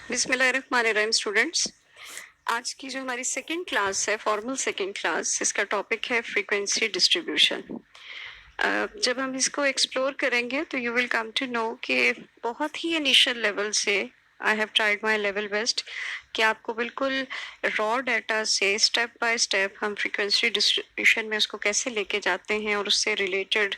बिस्मिल्लाहिर्रहमानिर्रहीम स्टूडेंट्स। आज की जो हमारी सेकंड क्लास है, फॉर्मल सेकंड क्लास, इसका टॉपिक है फ्रीक्वेंसी डिस्ट्रीब्यूशन। जब हम इसको एक्सप्लोर करेंगे तो you will come to know कि बहुत ही इनिशियल लेवल से I have tried my level best कि आपको बिल्कुल रॉ डाटा से स्टेप बाय स्टेप हम फ्रीक्वेंसी डिस्ट्रीब्यूशन में उसको कैसे लेके जाते हैं और उससे रिलेटेड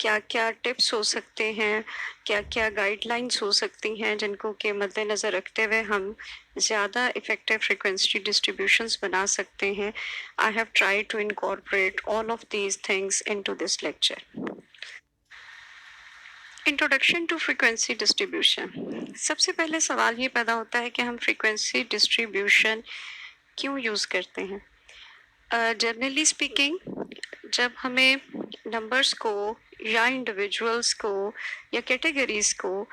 क्या क्या टिप्स हो सकते हैं, क्या क्या गाइडलाइंस हो सकती हैं जिनको के मद्देनज़र रखते हुए हम ज़्यादा इफ़ेक्टिव फ्रीक्वेंसी डिस्ट्रीब्यूशंस बना सकते हैं। I have tried to incorporate all of these things into this lecture. Introduction to frequency distribution. सबसे पहले सवाल ये पैदा होता है कि हम फ्रीक्वेंसी डिस्ट्रीब्यूशन क्यों यूज़ करते हैं। जनरली स्पीकिंग, जब हमें नंबर्स को या इंडिविजुअल्स को या कैटेगरीज को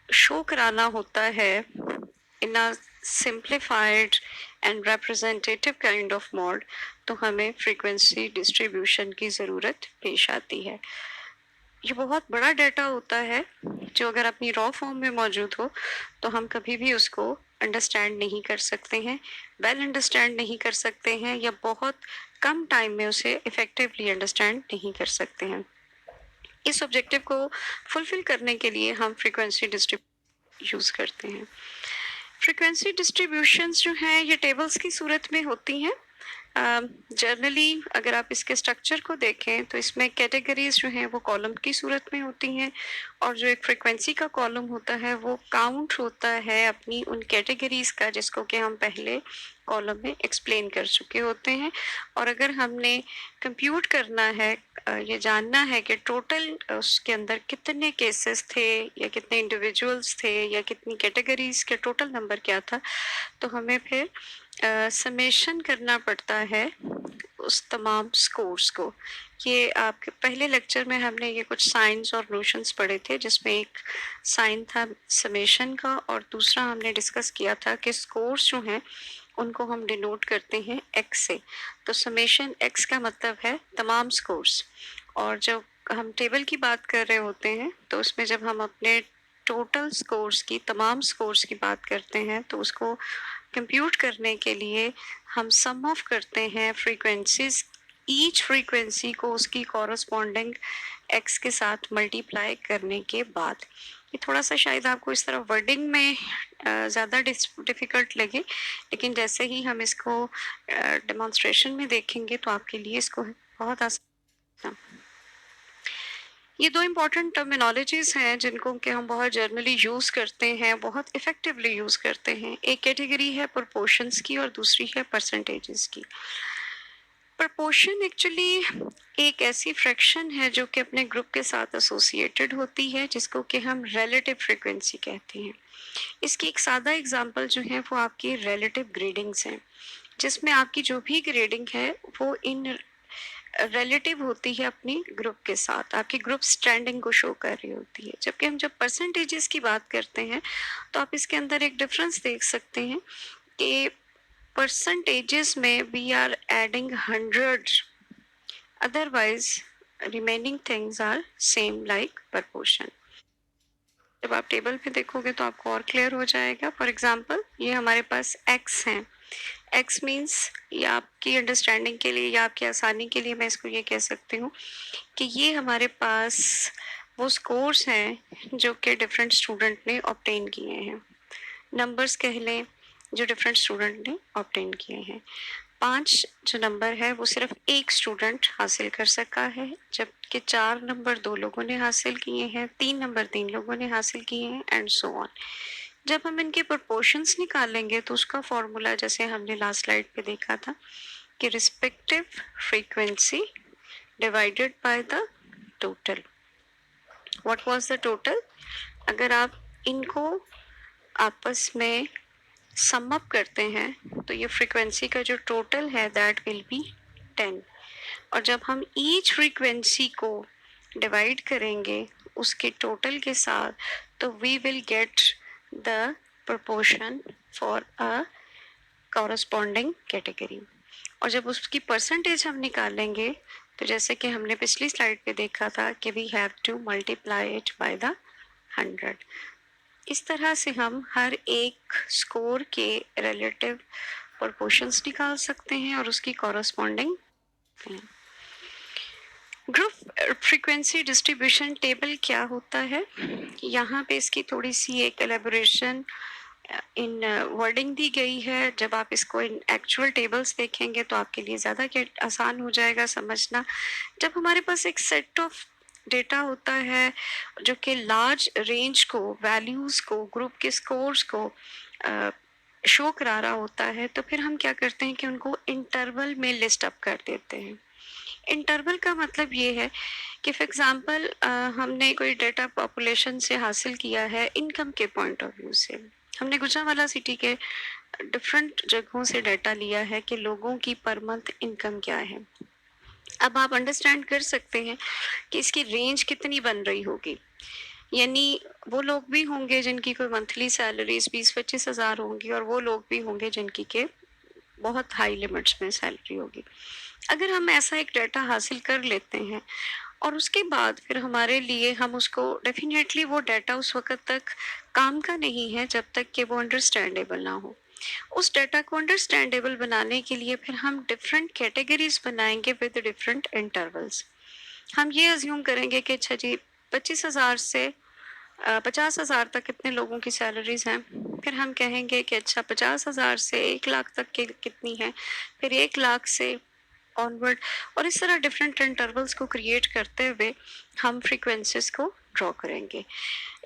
शो कराना होता है in a simplified and representative kind of mode, तो हमें फ्रीक्वेंसी डिस्ट्रीब्यूशन की ज़रूरत पेश आती है। ये बहुत बड़ा डाटा होता है जो अगर अपनी रॉ फॉर्म में मौजूद हो तो हम कभी भी उसको अंडरस्टैंड नहीं कर सकते हैं, वेल अंडरस्टैंड नहीं कर सकते हैं, या बहुत कम टाइम में उसे इफेक्टिवली अंडरस्टैंड नहीं कर सकते हैं। इस ऑब्जेक्टिव को फुलफिल करने के लिए हम फ्रीक्वेंसी डिस्ट्रीब्यूशन यूज़ करते हैं। फ्रीक्वेंसी डिस्ट्रीब्यूशंस जो हैं ये टेबल्स की सूरत में होती हैं। जनरली अगर आप इसके स्ट्रक्चर को देखें तो इसमें कैटेगरीज जो हैं वो कॉलम की सूरत में होती हैं, और जो एक फ्रीक्वेंसी का कॉलम होता है वो काउंट होता है अपनी उन कैटेगरीज का जिसको कि हम पहले कॉलम में एक्सप्लेन कर चुके होते हैं। और अगर हमने कंप्यूट करना है, ये जानना है कि टोटल उसके अंदर कितने केसेस थे या कितने इंडिविजुअल्स थे या कितनी कैटेगरीज के टोटल नंबर क्या था, तो हमें फिर समेशन करना पड़ता है उस तमाम स्कोर्स को। ये आपके पहले लेक्चर में हमने ये कुछ साइंस और नोशंस पढ़े थे जिसमें एक साइन था समेशन का और दूसरा हमने डिस्कस किया था कि स्कोर्स जो हैं उनको हम डिनोट करते हैं एक्स से। तो समेशन एक्स का मतलब है तमाम स्कोर्स। और जब हम टेबल की बात कर रहे होते हैं तो उसमें जब हम अपने टोटल स्कोर्स की तमाम स्कोर्स की बात करते हैं तो उसको कंप्यूट करने के लिए हम सम ऑफ करते हैं फ्रीक्वेंसीज, ईच फ्रीक्वेंसी को उसकी कॉरस्पॉन्डिंग एक्स के साथ मल्टीप्लाई करने के बाद। ये थोड़ा सा शायद आपको इस तरह वर्डिंग में ज़्यादा डिफ़िकल्ट लगे, लेकिन जैसे ही हम इसको डेमोन्स्ट्रेशन में देखेंगे तो आपके लिए इसको बहुत आसान। ये दो इम्पॉर्टेंट टर्मिनोलॉजीज हैं जिनको कि हम बहुत जर्नली यूज़ करते हैं, बहुत इफ़ेक्टिवली यूज़ करते हैं। एक कैटेगरी है प्रोपोर्शंस की और दूसरी है परसेंटेजेस की। प्रपोर्शन एक्चुअली एक ऐसी फ्रैक्शन है जो कि अपने ग्रुप के साथ एसोसिएटेड होती है जिसको कि हम रिलेटिव फ्रीक्वेंसी कहते हैं। इसकी एक सादा एग्जांपल जो है वो आपकी रिलेटिव ग्रेडिंग्स हैं, जिसमें आपकी जो भी ग्रेडिंग है वो इन रिलेटिव होती है अपनी ग्रुप के साथ, आपकी ग्रुप स्टैंडिंग को शो कर रही होती है। जबकि हम जब परसेंटेजेस की बात करते हैं तो आप इसके अंदर एक डिफरेंस देख सकते हैं कि परसेंटेजेस में we are adding 100, otherwise remaining things are same like proportion. जब आप टेबल पे देखोगे तो आपको और क्लियर हो जाएगा। फॉर एग्जांपल ये हमारे पास x हैं। x मीन्स, ये आपकी अंडरस्टैंडिंग के लिए या आपकी आसानी के लिए मैं इसको ये कह सकती हूँ कि ये हमारे पास वो स्कोर्स हैं जो कि डिफरेंट स्टूडेंट ने ऑब्टेन किए हैं, नंबर्स कह लें जो डिफरेंट स्टूडेंट ने ऑब्टेन किए हैं। 5 जो नंबर है वो सिर्फ एक स्टूडेंट हासिल कर सका है, जबकि 4 नंबर 2 लोगों ने हासिल किए हैं, 3 नंबर 3 लोगों ने हासिल किए हैं, एंड सो ऑन। जब हम इनके प्रोपोर्शंस निकालेंगे तो उसका फॉर्मूला जैसे हमने लास्ट स्लाइड पे देखा था कि respective frequency divided by the total. What was the total? अगर आप इनको आपस में सम अप करते हैं तो ये फ्रीक्वेंसी का जो टोटल है दैट विल बी 10। और जब हम ईच फ्रीक्वेंसी को डिवाइड करेंगे उसके टोटल के साथ तो we will get the proportion for a corresponding category. और जब उसकी परसेंटेज हम निकालेंगे तो जैसे कि हमने पिछली स्लाइड पे देखा था कि we have to multiply it by the 100। इस तरह से हम हर एक स्कोर के रिलेटिव प्रोपोर्शंस निकाल सकते हैं और उसकी corresponding. Group frequency distribution table क्या होता है, यहाँ पे इसकी थोड़ी सी एक एलेबोरेशन इन वर्डिंग दी गई है। जब आप इसको इन एक्चुअल टेबल्स देखेंगे तो आपके लिए ज़्यादा आसान हो जाएगा समझना। जब हमारे पास एक सेट ऑफ डेटा होता है जो कि लार्ज रेंज को, वैल्यूज़ को, ग्रुप के स्कोर्स को शो करा रहा होता है, तो फिर हम क्या करते हैं कि उनको इंटरवल में लिस्ट अप कर देते हैं। इंटरवल का मतलब ये है कि फॉर एग्जांपल हमने कोई डेटा पॉपुलेशन से हासिल किया है इनकम के पॉइंट ऑफ व्यू से। हमने गुजरांवाला सिटी के डिफरेंट जगहों से डाटा लिया है कि लोगों की पर मंथ इनकम क्या है। अब आप अंडरस्टैंड कर सकते हैं कि इसकी रेंज कितनी बन रही होगी। यानी वो लोग भी होंगे जिनकी कोई मंथली सैलरीज 20-25 हज़ार होंगी, और वो लोग भी होंगे जिनकी के बहुत हाई लिमिट्स में सैलरी होगी। अगर हम ऐसा एक डाटा हासिल कर लेते हैं और उसके बाद फिर हमारे लिए हम उसको डेफिनेटली, वो डाटा उस वक्त तक काम का नहीं है जब तक कि वो अंडरस्टैंडेबल ना हो। उस डाटा को अंडरस्टैंडेबल बनाने के लिए फिर हम डिफरेंट कैटेगरीज बनाएंगे विद डिफरेंट इंटरवल्स। हम ये अज्यूम करेंगे कि अच्छा जी, 25,000 से 50,000 तक कितने लोगों की सैलरीज हैं। फिर हम कहेंगे कि अच्छा 50,000 से 1 लाख तक के कितनी है, फिर 1 लाख से ऑनवर्ड, और इस तरह डिफरेंट इंटरवल्स को क्रिएट करते हुए हम फ्रीक्वेंसीज को ड्रॉ करेंगे।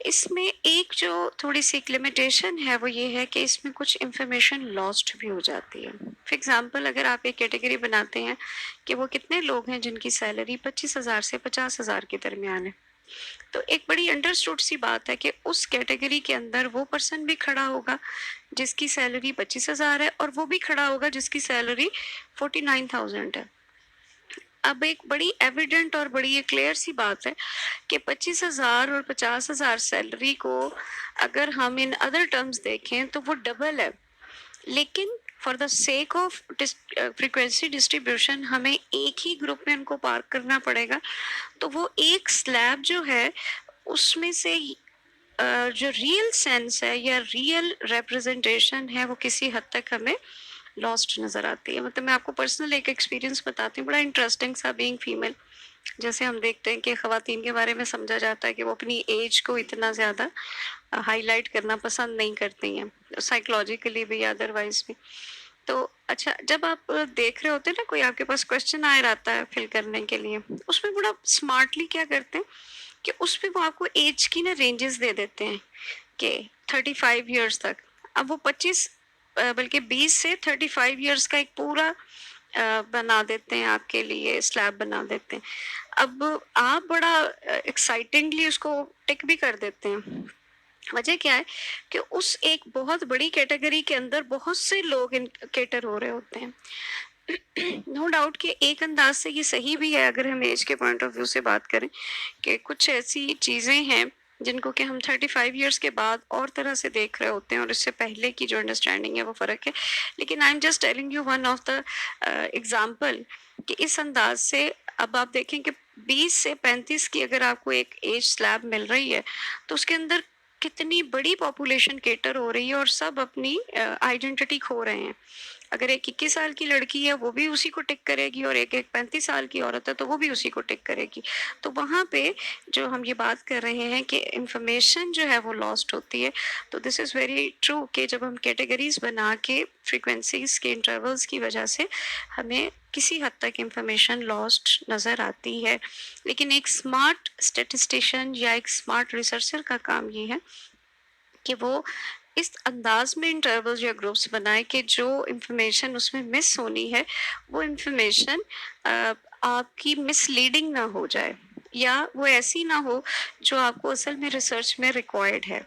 इसमें एक जो थोड़ी सी लिमिटेशन है वो ये है कि इसमें कुछ इंफॉर्मेशन लॉस्ट भी हो जाती है। फॉर एग्जांपल, अगर आप एक कैटेगरी बनाते हैं कि वो कितने लोग हैं जिनकी सैलरी 25,000 से 50,000 के दरमियान है, तो एक बड़ी अंडरस्टूड सी बात है कि उस कैटेगरी के अंदर वो पर्सन भी खड़ा होगा जिसकी सैलरी 25,000 है, और वो भी खड़ा होगा जिसकी सैलरी 49,000 है। अब एक बड़ी एविडेंट और बड़ी ये क्लियर सी बात है कि 25,000 और 50,000 सैलरी को अगर हम इन अदर टर्म्स देखें तो वो डबल है। लेकिन for the sake of frequency distribution हमें एक ही ग्रुप में उनको पार्क करना पड़ेगा। तो वो एक स्लैब जो है उसमें से जो रियल सेंस है या रियल रिप्रेजेंटेशन है वो किसी हद तक हमें लॉस्ट नजर आती है। मतलब मैं आपको पर्सनल एक एक्सपीरियंस बताती हूँ, बड़ा इंटरेस्टिंग सा। बीइंग फीमेल, जैसे हम देखते हैं कि खवातीन के बारे में समझा जाता है कि वो अपनी एज को इतना ज़्यादा हाईलाइट करना पसंद नहीं करती हैं, साइकोलॉजिकली भी या अदरवाइज भी। तो अच्छा, जब आप देख रहे होते हैं ना, कोई आपके पास क्वेश्चन आया रहता है फिल करने के लिए, उसमें बड़ा स्मार्टली क्या करते हैं कि उसमें वो आपको एज की ना रेंजेस दे देते हैं कि 35 ईयर्स तक। अब वो 25 बल्कि 20 से 35 ईयर्स का एक पूरा बना देते हैं आपके लिए, स्लैब बना देते हैं। अब आप बड़ा एक्साइटिंगली उसको टिक भी कर देते हैं। वजह क्या है कि उस एक बहुत बड़ी कैटेगरी के अंदर बहुत से लोग इन कैटर हो रहे होते हैं। नो डाउट कि एक अंदाज से ये सही भी है अगर हम एज के पॉइंट ऑफ व्यू से बात करें कि कुछ ऐसी चीज़ें हैं जिनको कि हम 35 ईयर्स के बाद और तरह से देख रहे होते हैं और इससे पहले की जो अंडरस्टैंडिंग है वो फ़र्क है। लेकिन I am just telling you one of the example कि इस अंदाज से अब आप देखें कि 20 से 35 की अगर आपको एक एज स्लैब मिल रही है तो उसके अंदर कितनी बड़ी पॉपुलेशन केटर हो रही है और सब अपनी आइडेंटिटी खो रहे हैं। अगर एक 21 साल की लड़की है वो भी उसी को टिक करेगी, और एक एक 35 साल की औरत है तो वो भी उसी को टिक करेगी। तो वहाँ पे जो हम ये बात कर रहे हैं कि इंफॉर्मेशन जो है वो लॉस्ट होती है। तो दिस इज़ वेरी ट्रू कि जब हम कैटेगरीज बना के फ्रीक्वेंसीज के इंटरवल्स की वजह से हमें किसी हद तक इंफॉर्मेशन लॉस्ट नज़र आती है। लेकिन एक स्मार्ट स्टेटिस्टिशियन या एक स्मार्ट रिसर्चर का काम ये है कि वो इस अंदाज में इंटरवल्स या ग्रुप्स बनाए कि जो इंफॉर्मेशन उसमें मिस होनी है वो इंफॉर्मेशन आपकी मिसलीडिंग ना हो जाए, या वो ऐसी ना हो जो आपको असल में रिसर्च में रिक्वायर्ड है।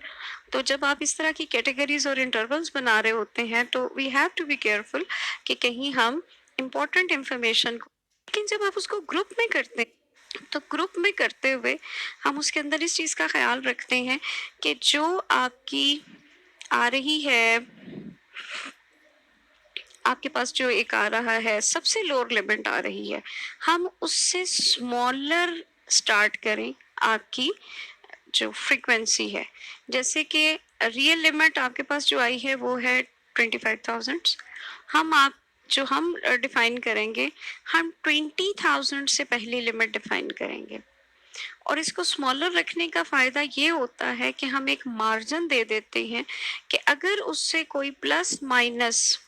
तो जब आप इस तरह की कैटेगरीज और इंटरवल्स बना रहे होते हैं तो we have to be careful कि कहीं हम इम्पोर्टेंट इंफॉर्मेशन को, लेकिन जब आप उसको ग्रुप में करते हैं तो ग्रुप में करते हुए हम उसके अंदर इस चीज़ का ख्याल रखते हैं कि जो आपकी आ रही है, आपके पास जो एक आ रहा है सबसे लोअर लिमिट आ रही है, हम उससे स्मॉलर स्टार्ट करें आपकी जो फ्रीक्वेंसी है, जैसे कि रियल लिमिट आपके पास जो आई है वो है 25,000। हम डिफाइन करेंगे, हम 20,000 से पहली लिमिट डिफाइन करेंगे। और इसको स्मॉलर रखने का फ़ायदा ये होता है कि हम एक मार्जिन दे देते हैं कि अगर उससे कोई प्लस माइनस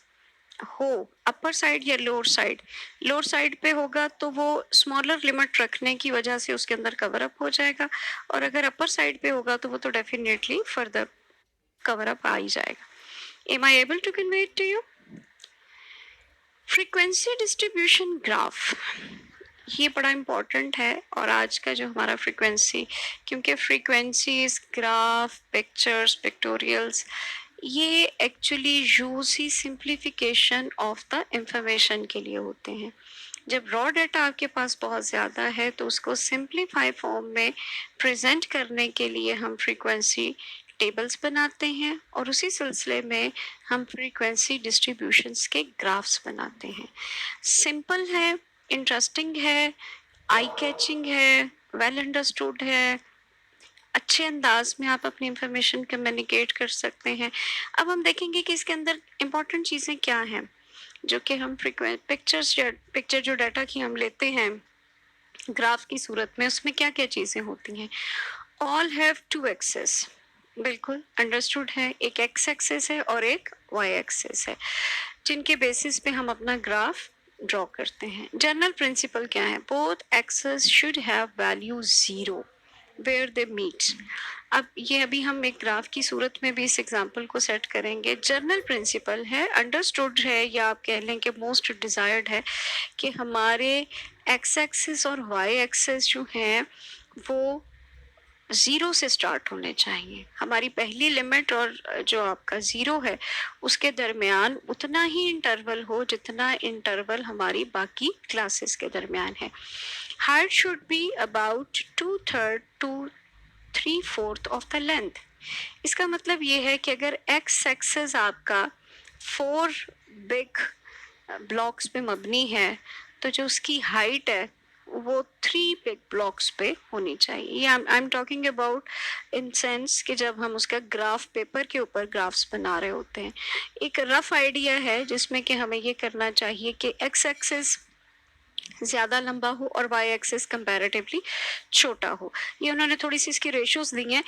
हो, अपर साइड या लोअर साइड पे होगा तो वो स्मॉलर लिमिट रखने की वजह से उसके अंदर कवर अप हो जाएगा, और अगर अपर साइड पे होगा तो वो तो डेफिनेटली फर्दर कवर अप आ ही जाएगा। Am I able to convey it to you? Frequency distribution graph, ये बड़ा इम्पोर्टेंट है। और आज का जो हमारा फ्रीक्वेंसी, क्योंकि फ्रीक्वेंसीज, ग्राफ, पिक्चर्स, पिक्टोरियल्स, ये actually use he simplification of the information के लिए होते हैं। जब रॉ डाटा आपके पास बहुत ज़्यादा है तो उसको सिंप्लीफाई फॉर्म में प्रेजेंट करने के लिए हम फ्रीक्वेंसी टेबल्स बनाते हैं, और उसी सिलसिले में हम फ्रीक्वेंसी डिस्ट्रीब्यूशंस के ग्राफ्स बनाते हैं। सिंपल है, इंटरेस्टिंग है, आई कैचिंग है, वेल अंडरस्टूड है, अच्छे अंदाज में आप अपनी इंफॉर्मेशन कम्युनिकेट कर सकते हैं। अब हम देखेंगे कि इसके अंदर इंपॉर्टेंट चीज़ें क्या हैं, जो कि हम पिक्चर जो डाटा की हम लेते हैं ग्राफ की सूरत में, उसमें क्या क्या चीज़ें होती हैं। ऑल हैव टू एक्सेस, बिल्कुल अंडरस्टूड है। एक एक्स एक्सेस है और एक वाई एक्सेस है, जिनके बेसिस पे हम अपना ग्राफ ड्रॉ करते हैं। जनरल प्रिंसिपल क्या है? Both axes should have value 0 where they meet. अब ये अभी हम एक ग्राफ की सूरत में भी इस एग्जांपल को सेट करेंगे। जनरल प्रिंसिपल है, अंडरस्टूड है, या आप कह लें कि मोस्ट डिजायर्ड है, कि हमारे एक्स एक्सिस और वाई एक्सिस जो हैं वो 0 से स्टार्ट होने चाहिए। हमारी पहली लिमिट और जो आपका 0 है उसके दरमियान उतना ही इंटरवल हो जितना इंटरवल हमारी बाकी क्लासेस के दरमियान है। Height should be about 2/3 to 3/4 of the length. इसका मतलब ये है कि अगर एक्स एक्सेस आपका 4 बिग ब्लॉक्स पे मबनी है तो जो उसकी हाइट है वो 3 बिग ब्लॉक्स पे होनी चाहिए। ये I am talking about in sense कि जब हम उसका ग्राफ पेपर के ऊपर ग्राफ्स बना रहे होते हैं, एक रफ आइडिया है जिसमें कि हमें ये करना चाहिए कि एक्स एक्सिस ज़्यादा लंबा हो और वाई एक्सिस कंपैरेटिवली छोटा हो। ये उन्होंने थोड़ी सी इसकी रेशियोज दी हैं,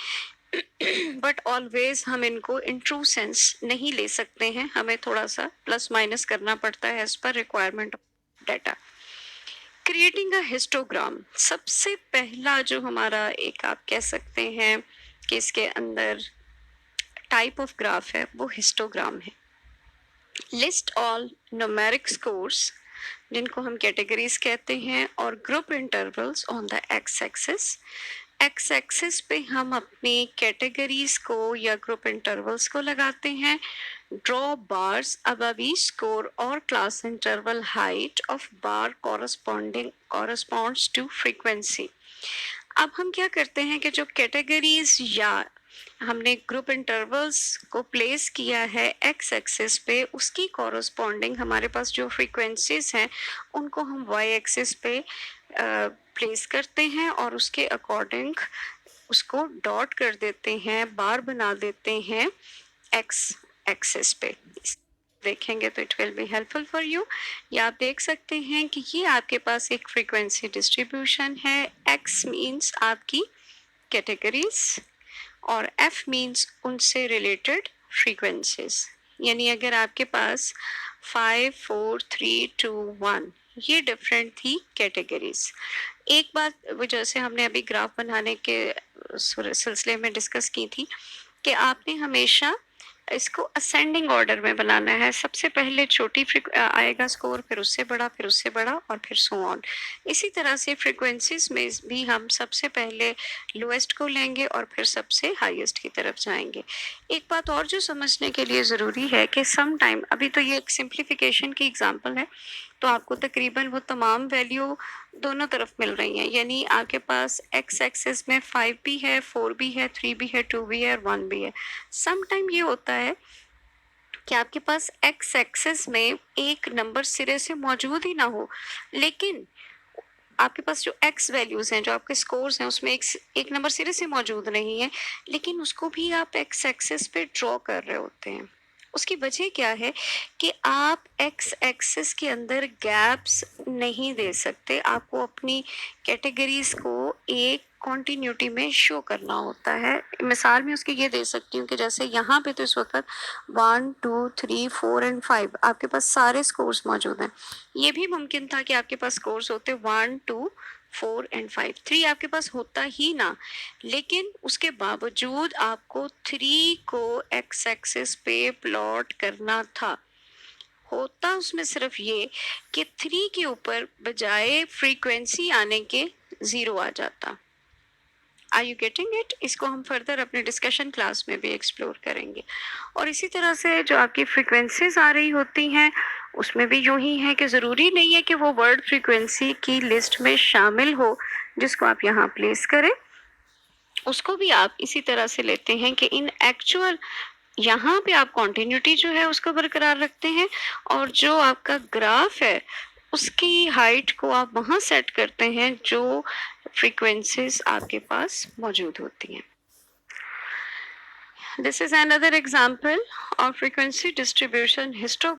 बट ऑलवेज हम इनको इन ट्रू सेंस नहीं ले सकते हैं, हमें थोड़ा सा प्लस माइनस करना पड़ता है as per requirement of data. Creating a histogram, सबसे पहला जो हमारा एक आप कह सकते हैं कि इसके अंदर टाइप ऑफ ग्राफ है वो हिस्टोग्राम है। लिस्ट ऑल न्यूमेरिक स्कोर्स, जिनको हम कैटेगरीज कहते हैं, और group intervals on the x axis. X axis पे हम अपनी कैटेगरीज को या ग्रुप इंटरवल्स को लगाते हैं। Draw bars above each score or class interval height of bar corresponds to frequency। अब हम क्या करते हैं कि जो कैटेगरीज या हमने ग्रुप इंटरवल्स को प्लेस किया है एक्स एक्सिस पे, उसकी कॉरस्पॉन्डिंग हमारे पास जो फ्रीक्वेंसीज हैं उनको हम वाई एक्सिस पे प्लेस करते हैं, और उसके अकॉर्डिंग उसको डॉट कर देते हैं, बार बना देते हैं एक्स एक्सिस पे। देखेंगे तो it will be helpful for you. या आप देख सकते हैं कि ये आपके पास एक फ्रीक्वेंसी डिस्ट्रीब्यूशन है। एक्स मीन्स आपकी कैटेगरीज और एफ मीन्स उनसे रिलेटेड फ्रीक्वेंसीज। यानी अगर आपके पास 5 4 3 2 1 ये डिफरेंट थी कैटेगरीज। एक बात वो जैसे हमने अभी ग्राफ बनाने के सिलसिले में डिस्कस की थी कि आपने हमेशा इसको असेंडिंग ऑर्डर में बनाना है। सबसे पहले छोटी आएगा स्कोर, फिर उससे बड़ा, फिर उससे बड़ा, और फिर सो ऑन। इसी तरह से फ्रीक्वेंसीज में भी हम सबसे पहले लोएस्ट को लेंगे और फिर सबसे हाईएस्ट की तरफ जाएंगे। एक बात और जो समझने के लिए ज़रूरी है कि सम टाइम, अभी तो ये एक सिंप्लीफिकेशन की एग्जांपल है, तो आपको तकरीबन वो तमाम वैल्यू दोनों तरफ मिल रही हैं। यानी आपके पास एक्स एक्सिस में 5 भी है, 4 भी है, 3 भी है, 2 भी है और 1 भी है। सम टाइम ये होता है कि आपके पास एक्स एक्सिस में एक नंबर सिरे से मौजूद ही ना हो, लेकिन आपके पास जो एक्स वैल्यूज़ हैं, जो आपके स्कोर्स हैं, उसमें एक नंबर सिरे से मौजूद नहीं है, लेकिन उसको भी आप एक्स एक्सिस पे ड्रॉ कर रहे होते हैं। उसकी वजह क्या है कि आप एक्स एक्सिस के अंदर गैप्स नहीं दे सकते, आपको अपनी कैटेगरीज को एक कॉन्टिन्यूटी में शो करना होता है। मिसाल में उसकी ये दे सकती हूँ कि जैसे यहाँ पे तो इस वक्त 1 2 3 4 एंड 5 आपके पास सारे स्कोर्स मौजूद हैं। ये भी मुमकिन था कि आपके पास स्कोर्स होते 1 2 4 एंड 5, 3 आपके पास होता ही ना, लेकिन उसके बावजूद आपको 3 को एक्स एक्सिस पे प्लॉट करना था। होता उसमें सिर्फ ये कि 3 के ऊपर बजाय फ्रीक्वेंसी आने के 0 आ जाता। Are you getting it? इसको हम फर्दर अपने डिस्कशन क्लास में भी एक्सप्लोर करेंगे। और इसी तरह से जो आपकी फ्रीक्वेंसीज आ रही होती हैं, उसमें भी यूं ही है कि ज़रूरी नहीं है कि वो वर्ड फ्रीक्वेंसी की लिस्ट में शामिल हो जिसको आप यहाँ प्लेस करें। उसको भी आप इसी तरह से लेते हैं कि इन एक्चुअल यहाँ पे आप कॉन्टिन्यूटी जो है उसको बरकरार रखते हैं, और जो आपका ग्राफ है उसकी हाइट को आप वहाँ सेट करते हैं जो फ्रीक्वेंसीज आपके पास मौजूद होती हैं। This is another example of frequency distribution histogram.